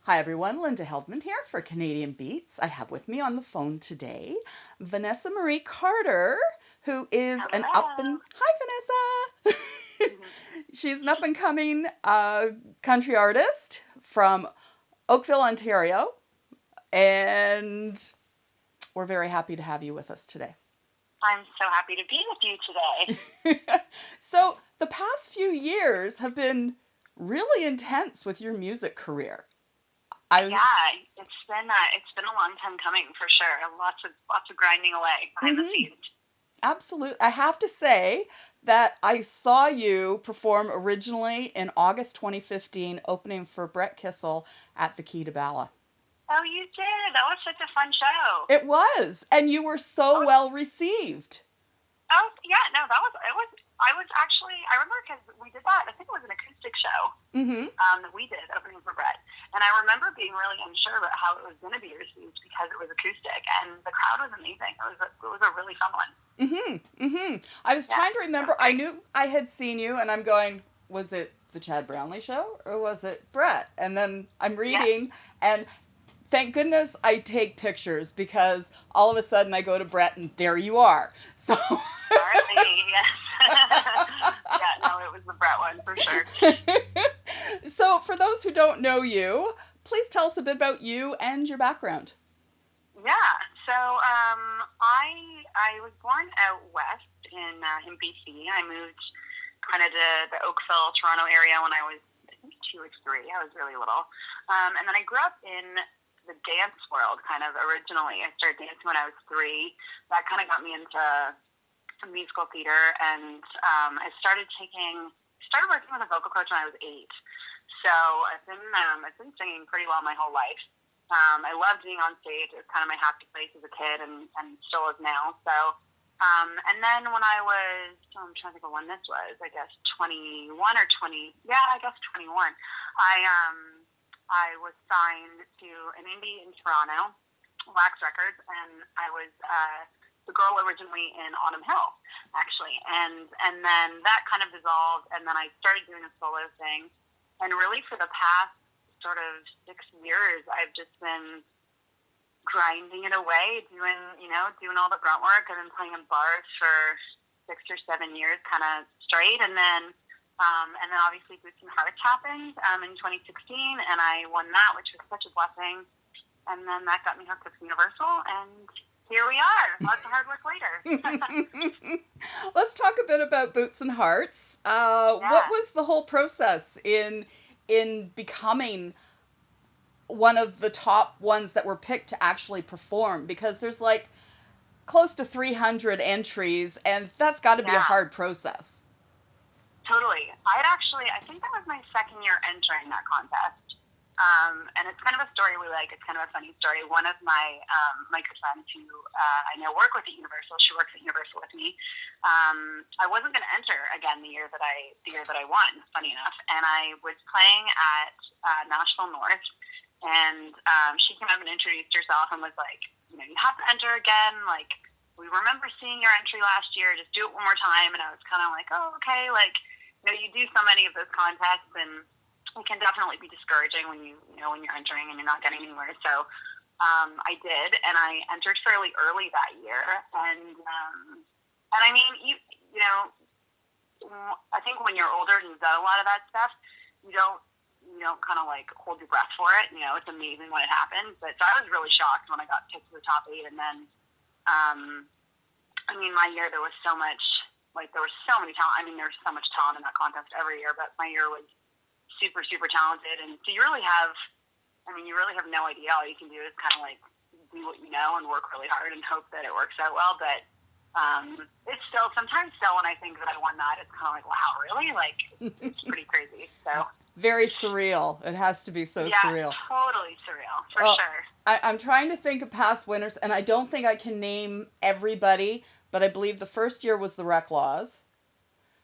Hi everyone, Linda Heldman here for Canadian Beats. I have with me on the phone today Vanessa Marie Carter, who is an up Hello. and Hi Vanessa. She's an up and coming country artist from Oakville, Ontario, and we're very happy to have you with us today. I'm so happy to be with you today. So, the past few years have been really intense with your music career. I Yeah, it's been a long time coming for sure. Lots of grinding away behind the mhm. scenes. Absolutely. I have to say that I saw you perform originally in August 2015, opening for Brett Kissel at the Key to Bala. Oh, you did. That was such a fun show. It was, and you were That so was, well received. oh, yeah, no, that was it was. I was actually I remember because we did that. I think it was an acoustic show Mm-hmm. that we did opening for Brett, and I remember being really unsure about how it was going to be received because it was acoustic, and the crowd was amazing. It was a really fun one. Mm-hmm. Mm-hmm. I was Yeah, trying to that remember. was I great. knew I had seen you, and I'm going, was it the Chad Brownlee show or was it Brett? And then I'm Yeah. reading, and thank goodness I take pictures because all of a sudden I go to Brett and there you are. So Partly, yes. Yeah, no, it was the Brett one for sure. So for those who don't know you, please tell us a bit about you and your background. Yeah, so I was born out west in BC. I moved kind of to the Oakville, Toronto area when I was I think 2 or 3. I was really little, and then I grew up in the dance world kind of originally. I started dancing when I was 3. That kind of got me into musical theater, and I started working with a vocal coach when I was 8. So I've been singing pretty well my whole life. I loved being on stage. It was kind of my happy place as a kid, and still is now. So, and then when I was, I'm trying to think of when this was. I guess 21 or 20. Yeah, I guess 21. I was signed to an indie in Toronto, Wax Records, and I was the girl originally in Autumn Hill, actually, and then that kind of dissolved, and then I started doing a solo thing, and really for the past sort of 6 years, I've just been grinding it away, doing all the grunt work. I've been playing in bars for 6 or 7 years, kind of straight, and then obviously Boots and Hearts happened in 2016, and I won that, which was such a blessing. And then that got me hooked with Universal, and here we are. Lots of hard work later. Let's talk a bit about Boots and Hearts. What Yeah. was the whole process in becoming one of the top ones that were picked to actually perform? Because there's like close to 300 entries, and that's got to be a Yeah. hard process. Totally. I think that was my second year entering that contest. And it's kind of a story we like. It's kind of a funny story. One of my good friends who I know work with at Universal, she works at Universal with me. I wasn't going to enter again the year that I won. Funny enough, and I was playing at Nashville North, and she came up and introduced herself and was like, you have to enter again. Like, we remember seeing your entry last year. Just do it one more time. And I was kind of like, oh, okay. Like, you do so many of those contests, and it can definitely be discouraging when when you're entering and you're not getting anywhere. So I did, and I entered fairly early that year, and I mean, I think when you're older and you've done a lot of that stuff, you don't kind of like hold your breath for it. It's amazing when it happens. But so I was really shocked when I got picked to the top 8, and then I mean, my year there was so much. Like, there was so many talent. I mean, there's so much talent in that contest every year, but my year was super, super talented. And so you really have no idea. All you can do is kind of like do what you know and work really hard and hope that it works out well. But it's sometimes when I think that I won that, it's kind of like, wow, really? Like, it's pretty crazy. So, Very surreal. It has to be so yeah, surreal. totally surreal, for Well, sure. I'm trying to think of past winners, and I don't think I can name everybody, but I believe the first year was the Rec Laws.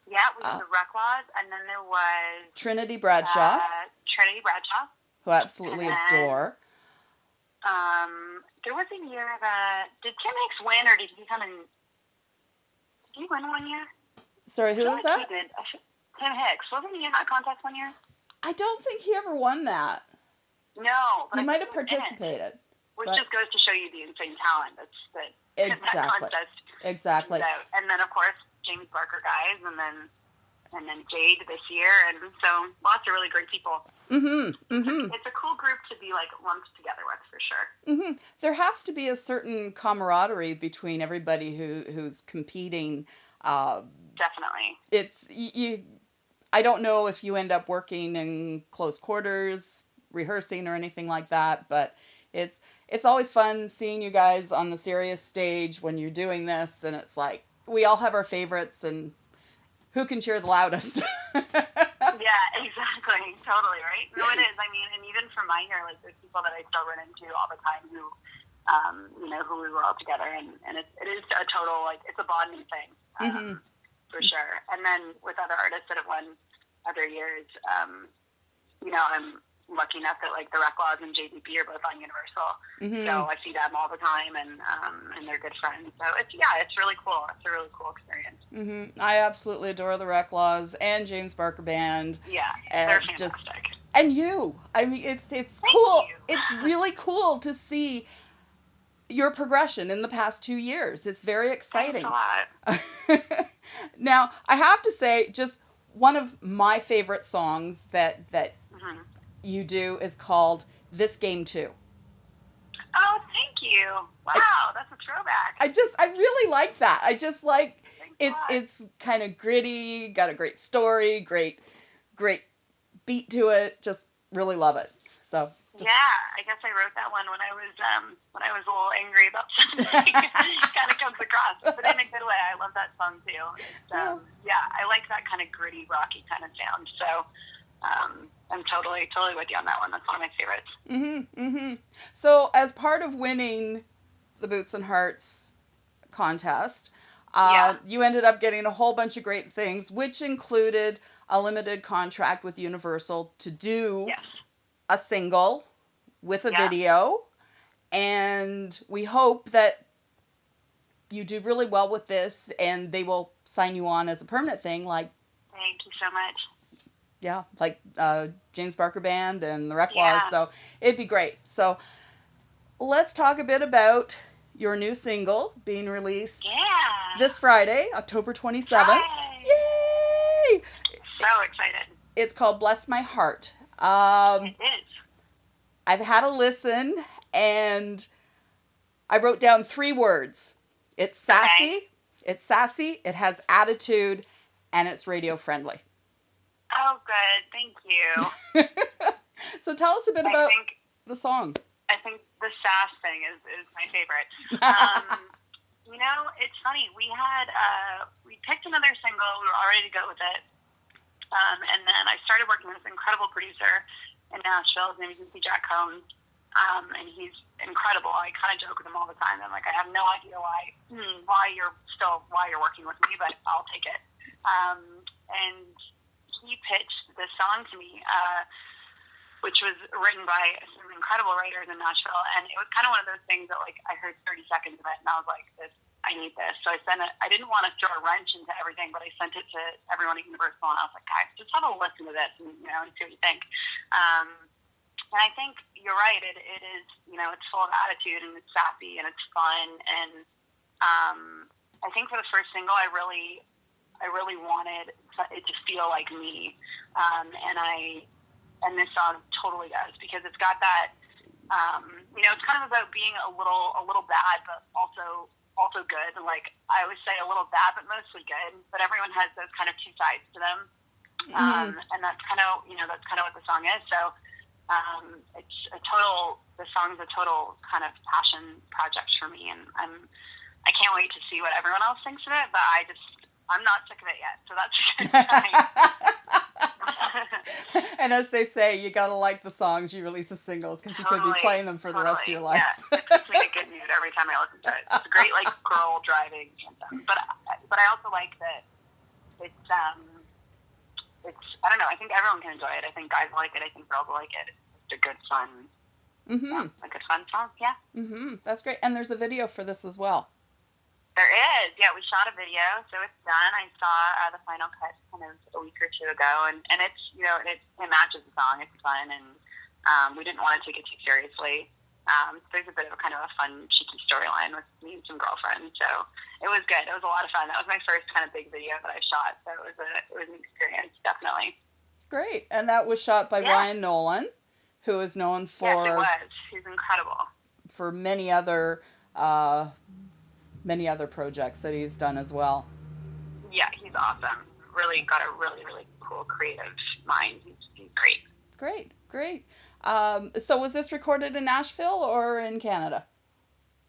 Yeah, we did Uh, the Rec Laws, and then there was Trinity Bradshaw, Trinity Bradshaw, who I and absolutely then adore. there was a year that did Tim Hicks win, or did he come in? Did he win one year? Sorry, I who feel was like he that? did. Tim Hicks wasn't he in that contest one year? I don't think he ever won that. No, but he I might think have he was in it. participated. Which But just goes to show you the insane talent that that exactly. contest Exactly. brings out. And then of course James Barker guys, and then Jade this year, and so lots of really great people. It's a cool group to be like lumped together with, for sure. There has to be a certain camaraderie between everybody who's competing. Definitely. It's you. I don't know if you end up working in close quarters, rehearsing or anything like that, but it's always fun seeing you guys on the serious stage when you're doing this, and it's like we all have our favorites, and who can cheer the loudest? Yeah, exactly. Totally, right? No, it is. I mean, and even from my year, like, there's people that I still run into all the time who, who we were all together, and it is a total, like, it's a bonding thing, for sure. And then with other artists that have won other years, I'm lucky enough that, like, the Reclaws and JDP are both on Universal, so I see them all the time, and they're good friends. So it's really cool. It's a really cool experience. I absolutely adore the Reclaws and James Barker Band. Yeah, they're fantastic. And you. I mean, it's Thank cool. you. It's really cool to see your progression in the past 2 years. It's very exciting. Thanks a lot. Now, I have to say, just one of my favorite songs that you do is called This Game Too. Oh, thank you. Wow, that's a throwback. I really like that. I just like Thanks it's kind of gritty, got a great story, great beat to it. Just really love it. So I guess I wrote that one when I was a little angry about something. Kind of comes across, but in a good way. I love that song too. I like that kind of gritty, rocky kind of sound. So I'm totally with you on that one. That's one of my favorites. So as part of winning the Boots and Hearts contest, you ended up getting a whole bunch of great things, which included a limited contract with Universal to do a single with a video, and we hope that you do really well with this and they will sign you on as a permanent thing, like thank you so much. Yeah, like James Barker Band and the Reclaws, so it'd be great. So let's talk a bit about your new single being released this Friday, October 27th. Yay! So excited. It's called Bless My Heart. It is. I've had a listen, and I wrote down 3 words. It's sassy, it has attitude, and it's radio friendly. Oh, good. Thank you. So tell us a bit about the song. I think the sass thing is my favorite. It's funny. We picked another single. We were all ready to go with it. And then I started working with this incredible producer in Nashville. His name is Jack Combs. And he's incredible. I kind of joke with him all the time. I'm like, I have no idea why you're working with me, but I'll take it. And he pitched this song to me, which was written by some incredible writers in Nashville, and it was kind of one of those things that, like, I heard 30 seconds of it, and I was like, I need this. So I sent it. I didn't want to throw a wrench into everything, but I sent it to everyone at Universal, and I was like, guys, just have a listen to this, and see what you think. And I think you're right. It is, it's full of attitude, and it's sassy, and it's fun, and I think for the first single, I really wanted it to feel like me, and this song totally does, because it's got that, it's kind of about being a little bad, but also good. And, like, I always say a little bad, but mostly good. But everyone has those kind of two sides to them, and that's kind of what the song is. So the song's a total kind of passion project for me, and I can't wait to see what everyone else thinks of it. But I'm not sick of it yet, so that's a good sign. And as they say, you gotta like the songs you release as singles, because you could be playing them for the rest of your life. Yeah, it puts me in a good mood every time I listen to it. It's a great, like, girl driving anthem. But I also like that it's I don't know. I think everyone can enjoy it. I think guys like it. I think girls like it. It's a good fun, a good fun song. Yeah. That's great. And there's a video for this as well. There is. Yeah, we shot a video, so it's done. I saw the final cut kind of a week or two ago, and it's, it matches the song. It's fun, and We didn't want to take it too seriously. There's a bit of a kind of a fun, cheeky storyline with me and some girlfriends. So it was good. It was a lot of fun. That was my first kind of big video that I shot. So it was an experience, definitely. Great. And that was shot by Ryan Nolan, who is known for... Yes, it was. He's incredible. For many other projects that he's done as well. Yeah, he's awesome. Really got a really, really cool creative mind. He's great. Great. So was this recorded in Nashville or in Canada?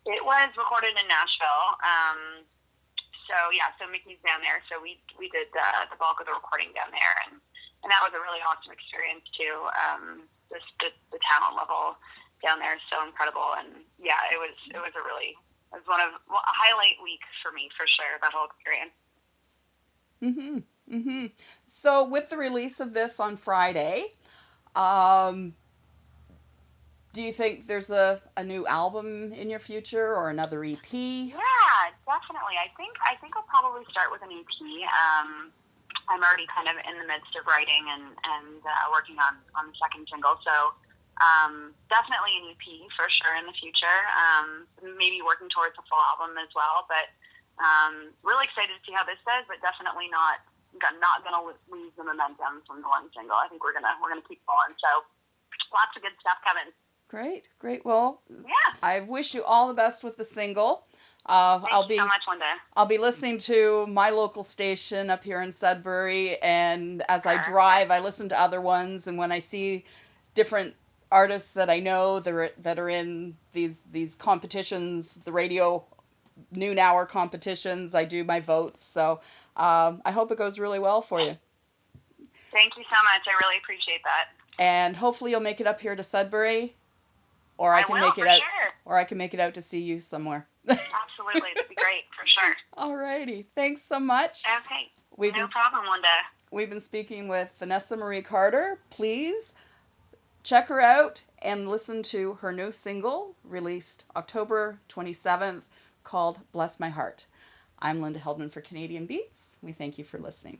It was recorded in Nashville. So Mickey's down there. So we did the bulk of the recording down there, and that was a really awesome experience too. The talent level down there is so incredible, and yeah, it was a highlight week for me for sure. That whole experience. So with the release of this on Friday, do you think there's a new album in your future or another EP? Yeah, definitely. I think I'll probably start with an EP. I'm already kind of in the midst of writing and working on the second single, so definitely an EP for sure in the future. Maybe working towards a full album as well, but really excited to see how this does, but definitely not going to lose the momentum from the one single. I think we're gonna keep going. So lots of good stuff coming. Great. Well, yeah. I wish you all the best with the single. Thank you so much, Linda. I'll be listening to my local station up here in Sudbury, and as I drive, I listen to other ones, and when I see different artists that I know that are in these competitions, the radio noon hour competitions, I do my votes. So I hope it goes really well for you. Thank you so much. I really appreciate that. And hopefully you'll make it up here to Sudbury. Or I can make it out to see you somewhere. Absolutely, that'd be great for sure. Alrighty, thanks so much. Okay, no problem, Linda. We've been speaking with Vanessa Marie Carter. Please check her out and listen to her new single released October 27th called "Bless My Heart." I'm Linda Heldman for Canadian Beats. We thank you for listening.